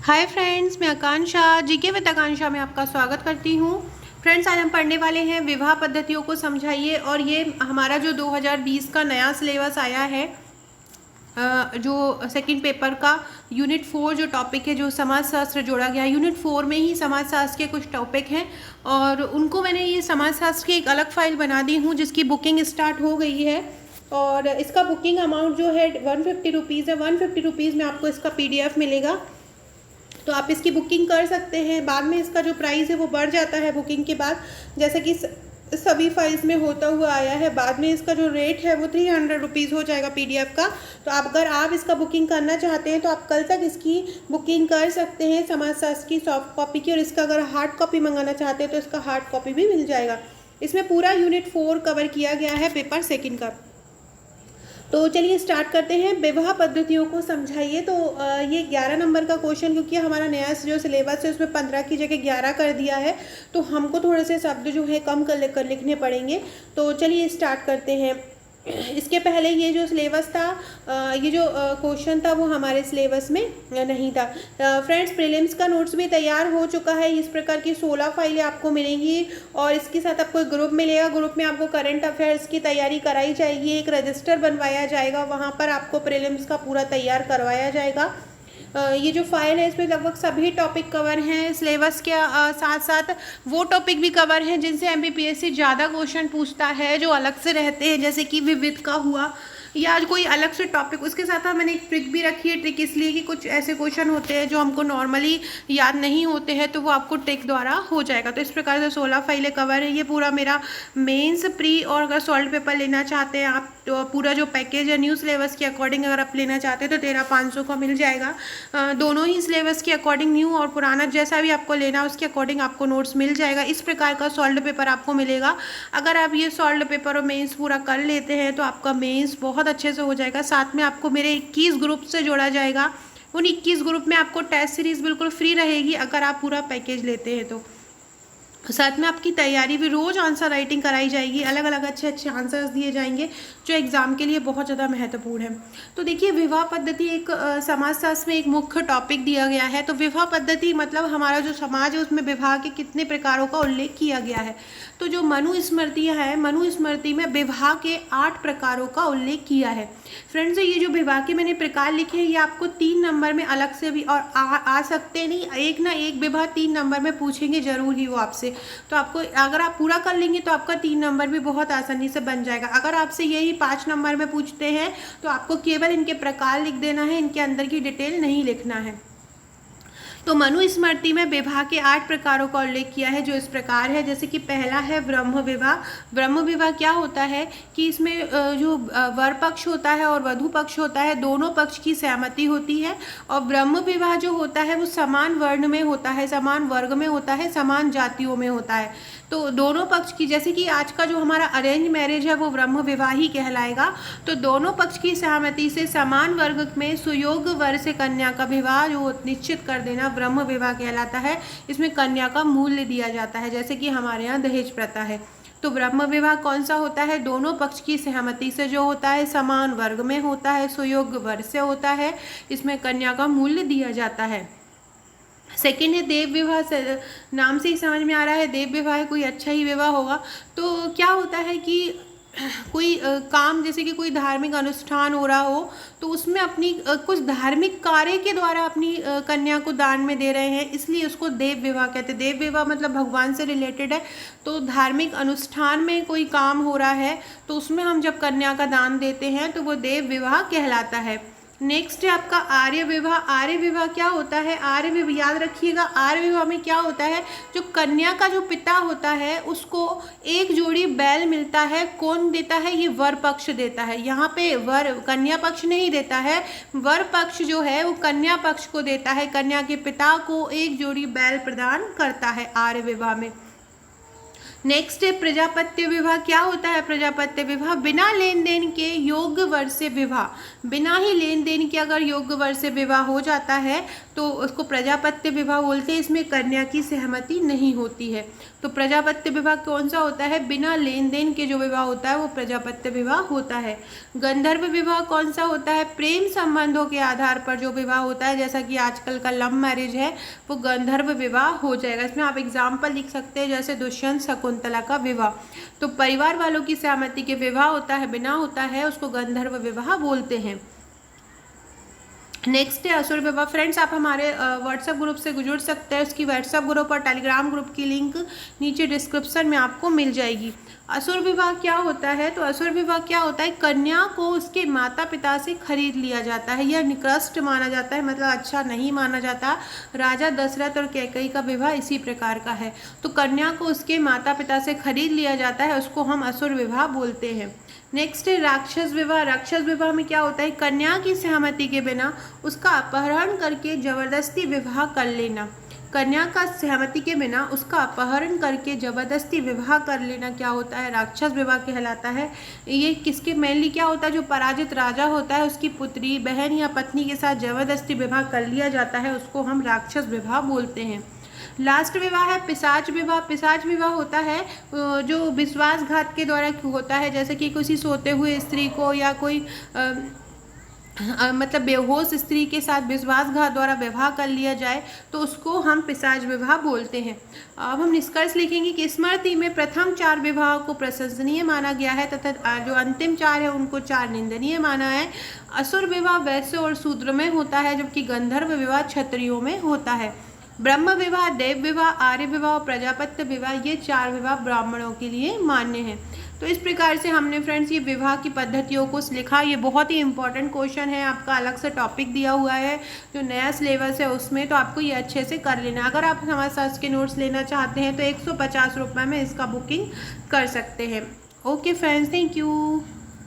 Hi friends, मैं आकांक्षा GK with आकांक्षा में आपका स्वागत करती हूँ। फ्रेंड्स, आज हम पढ़ने वाले हैं विवाह पद्धतियों को समझाइए। और ये हमारा जो 2020 का नया सिलेबस आया है, जो सेकंड पेपर का यूनिट 4 जो टॉपिक है, जो समाज शास्त्र जोड़ा गया है। यूनिट 4 में ही समाज शास्त्र के कुछ टॉपिक हैं और उनको मैंने ये समाज शास्त्र की एक अलग फाइल बना दी हूँ, जिसकी बुकिंग स्टार्ट हो गई है। और इसका बुकिंग अमाउंट जो है 150 रुपीज़ है। 150 रुपीज़ में आपको इसका PDF मिलेगा, तो आप इसकी बुकिंग कर सकते हैं। बाद में इसका जो प्राइस है वो बढ़ जाता है बुकिंग के बाद, जैसे कि सभी फाइल्स में होता हुआ आया है। बाद में इसका जो रेट है वो 300 रुपीज़ हो जाएगा PDF का। तो अगर आप इसका बुकिंग करना चाहते हैं तो आप कल तक इसकी बुकिंग कर सकते हैं, समाजशास्त्र की सॉफ्ट कॉपी की। और इसका अगर हार्ड कॉपी मंगाना चाहते हैं तो इसका हार्ड कॉपी भी मिल जाएगा। इसमें पूरा यूनिट 4 कवर किया गया है, पेपर सेकेंड का। तो चलिए स्टार्ट करते हैं। विवाह पद्धतियों को समझाइए। तो ये 11 नंबर का क्वेश्चन, क्योंकि हमारा नया जो सिलेबस है उसमें 15 की जगह 11 कर दिया है, तो हमको थोड़े से शब्द जो है कम कर लिखने पड़ेंगे। तो चलिए स्टार्ट करते हैं। इसके पहले ये जो सिलेबस था, ये जो क्वेश्चन था वो हमारे सिलेबस में नहीं था। फ्रेंड्स, प्रीलिम्स का नोट्स भी तैयार हो चुका है। इस प्रकार की 16 फाइलें आपको मिलेंगी और इसके साथ आपको एक ग्रुप मिलेगा। ग्रुप में आपको करंट अफेयर्स की तैयारी कराई जाएगी, एक रजिस्टर बनवाया जाएगा, वहाँ पर आपको प्रीलिम्स का पूरा तैयार करवाया जाएगा। ये जो फाइल है इसमें लगभग सभी टॉपिक कवर हैं। सिलेबस के साथ साथ वो टॉपिक भी कवर हैं जिनसे MPPSC ज़्यादा क्वेश्चन पूछता है, जो अलग से रहते हैं, जैसे कि विविध का हुआ या कोई अलग से टॉपिक। उसके साथ मैंने एक ट्रिक भी रखी है। ट्रिक इसलिए कि कुछ ऐसे क्वेश्चन होते हैं जो हमको नॉर्मली याद नहीं होते हैं, तो वो आपको ट्रिक द्वारा हो जाएगा। तो इस प्रकार से 16 फाइलें कवर है। ये पूरा मेरा मेंस प्री, और अगर सॉल्व पेपर लेना चाहते हैं आप तो पूरा जो पैकेज है न्यू सिलेबस के अकॉर्डिंग अगर आप लेना चाहते हैं तो 13,500 का मिल जाएगा। दोनों ही सिलेबस के अकॉर्डिंग, न्यू और पुराना जैसा भी आपको लेना है उसके अकॉर्डिंग आपको नोट्स मिल जाएगा। इस प्रकार का सॉल्व पेपर आपको मिलेगा। अगर आप ये सॉल्व पेपर और मेंस पूरा कर लेते हैं तो आपका मेंस बहुत अच्छे से हो जाएगा। साथ में आपको मेरे 21 ग्रुप से जोड़ा जाएगा। उन 21 ग्रुप में आपको टेस्ट सीरीज बिल्कुल फ्री रहेगी अगर आप पूरा पैकेज लेते हैं तो। साथ में आपकी तैयारी भी, रोज़ आंसर राइटिंग कराई जाएगी, अलग अलग अच्छे अच्छे आंसर्स दिए जाएंगे जो एग्ज़ाम के लिए बहुत ज़्यादा महत्वपूर्ण है। तो देखिए, विवाह पद्धति एक समाजशास्त्र में एक मुख्य टॉपिक दिया गया है। तो विवाह पद्धति मतलब हमारा जो समाज है उसमें विवाह के कितने प्रकारों का उल्लेख किया गया है। तो जो मनुस्मृतियाँ हैं, मनुस्मृति में विवाह के 8 प्रकारों का उल्लेख किया है। फ्रेंड्स, ये जो विवाह के मैंने प्रकार लिखे हैं ये आपको 3 नंबर में अलग से भी और आ सकते नहीं, एक ना एक विवाह 3 नंबर में पूछेंगे जरूर ही वो आपसे। तो आपको अगर आप पूरा कर लेंगे तो आपका 3 नंबर भी बहुत आसानी से बन जाएगा। अगर आपसे यही 5 नंबर में पूछते हैं तो आपको केवल इनके प्रकार लिख देना है, इनके अंदर की डिटेल नहीं लिखना है। तो मनुस्मृति में विवाह के 8 प्रकारों का उल्लेख किया है, जो इस प्रकार है। जैसे कि पहला है ब्रह्म विवाह। ब्रह्म विवाह क्या होता है कि इसमें जो वर पक्ष होता है और वधु पक्ष होता है, दोनों पक्ष की सहमति होती है। और ब्रह्म विवाह जो होता है वो समान वर्ण में होता है, समान वर्ग में होता है, समान जातियों में होता है। तो दोनों पक्ष की, जैसे कि आज का जो हमारा अरेंज मैरिज है वो ब्रह्म विवाह ही कहलाएगा। तो दोनों पक्ष की सहमति से समान वर्ग में सुयोग्य वर से कन्या का विवाह जो निश्चित कर देना ब्रह्म विवाह कहलाता है। इसमें कन्या का मूल्य दिया जाता है, जैसे कि हमारे यहाँ दहेज प्रथा है। तो ब्रह्म विवाह कौन सा होता है? दोनों पक्ष की सहमति से जो होता है, समान वर्ग में होता है, सुयोग्य वर से होता है, इसमें कन्या का मूल्य दिया जाता है। सेकेंड है देव विवाह। नाम से ही समझ में आ रहा है देव विवाह है, कोई अच्छा ही विवाह होगा। तो क्या होता है कि कोई काम, जैसे कि कोई धार्मिक अनुष्ठान हो रहा हो तो उसमें अपनी कुछ धार्मिक कार्य के द्वारा अपनी कन्या को दान में दे रहे हैं, इसलिए उसको देव विवाह कहते हैं। देव विवाह मतलब भगवान से रिलेटेड है। तो धार्मिक अनुष्ठान में कोई काम हो रहा है तो उसमें हम जब कन्या का दान देते हैं तो वो देव विवाह कहलाता है। नेक्स्ट है आपका आर्य विवाह। आर्य विवाह क्या होता है? आर्य विवाह याद रखिएगा, आर्य विवाह में क्या होता है, जो कन्या का जो पिता होता है उसको एक जोड़ी बैल मिलता है। कौन देता है? ये वर पक्ष देता है। यहाँ पे वर कन्या पक्ष नहीं देता है, वर पक्ष जो है वो कन्या पक्ष को देता है। कन्या के पिता को एक जोड़ी बैल प्रदान करता है आर्य विवाह में। नेक्स्ट है प्रजापत्य विवाह। क्या होता है प्रजापत्य विवाह? बिना लेन देन के योग्य वर से विवाह। बिना ही लेन देन के अगर योग्य वर से विवाह हो जाता है तो उसको प्रजापत्य विवाह बोलते हैं। इसमें कन्या की सहमति नहीं होती है। तो प्रजापत्य विवाह कौन सा होता है? बिना लेन देन के जो विवाह होता है वो प्रजापत्य विवाह होता है। गंधर्व विवाह कौन सा होता है? प्रेम संबंधों के आधार पर जो विवाह होता है, जैसा कि आजकल का लव मैरिज है, वो गंधर्व विवाह हो जाएगा। इसमें आप एग्जाम्पल लिख सकते हैं, जैसे दुष्यंत शकुंतला का विवाह। तो परिवार वालों की सहमति के विवाह होता है, बिना होता है, उसको गंधर्व विवाह बोलते हैं। नेक्स्ट है असुर विवाह। फ्रेंड्स, आप हमारे व्हाट्सएप ग्रुप से जुड़ सकते हैं। उसकी व्हाट्सएप ग्रुप और टेलीग्राम ग्रुप की लिंक नीचे डिस्क्रिप्शन में आपको मिल जाएगी। असुर विवाह क्या होता है? तो असुर विवाह क्या होता है? कन्या को उसके माता पिता से खरीद लिया जाता है। यह निकृष्ट माना जाता है, मतलब अच्छा नहीं माना जाता। राजा दशरथ और कैकेयी का विवाह इसी प्रकार का है। तो कन्या को उसके माता पिता से खरीद लिया जाता है, उसको हम असुर विवाह बोलते हैं। नेक्स्ट है राक्षस विवाह। राक्षस विवाह में क्या होता है? कन्या की सहमति के बिना उसका अपहरण करके जबरदस्ती विवाह कर लेना। कन्या का सहमति के बिना उसका अपहरण करके जबरदस्ती विवाह कर लेना क्या होता है? राक्षस विवाह कहलाता है। ये किसके मेनली क्या होता है? जो पराजित राजा होता है उसकी पुत्री, बहन या पत्नी के साथ जबरदस्ती विवाह कर लिया जाता है, उसको हम राक्षस विवाह बोलते हैं। लास्ट विवाह है पिशाच विवाह। पिशाच विवाह होता है जो विश्वासघात के द्वारा होता है, जैसे कि किसी सोते हुए स्त्री को या कोई मतलब बेहोश स्त्री के साथ विश्वासघात द्वारा विवाह कर लिया जाए, तो उसको हम पिशाच विवाह बोलते हैं। अब हम निष्कर्ष लिखेंगे कि स्मृति में प्रथम 4 विवाह को प्रशंसनीय माना गया है तथा जो अंतिम 4 है उनको 4 निंदनीय माना है। असुर विवाह वैश्य और शूद्र में होता है, जबकि गंधर्व विवाह क्षत्रियों में होता है। ब्रह्म विवाह, देव विवाह, आर्य विवाह और प्रजापत्य विवाह, ये 4 विवाह ब्राह्मणों के लिए मान्य हैं। तो इस प्रकार से हमने फ्रेंड्स ये विवाह की पद्धतियों को लिखा। ये बहुत ही इंपॉर्टेंट क्वेश्चन है, आपका अलग से टॉपिक दिया हुआ है जो नया सिलेबस है उसमें, तो आपको ये अच्छे से कर लेना। अगर आप हमारे साथ के नोट्स लेना चाहते हैं तो 150 रुपये में इसका बुकिंग कर सकते हैं। Okay friends, thank you.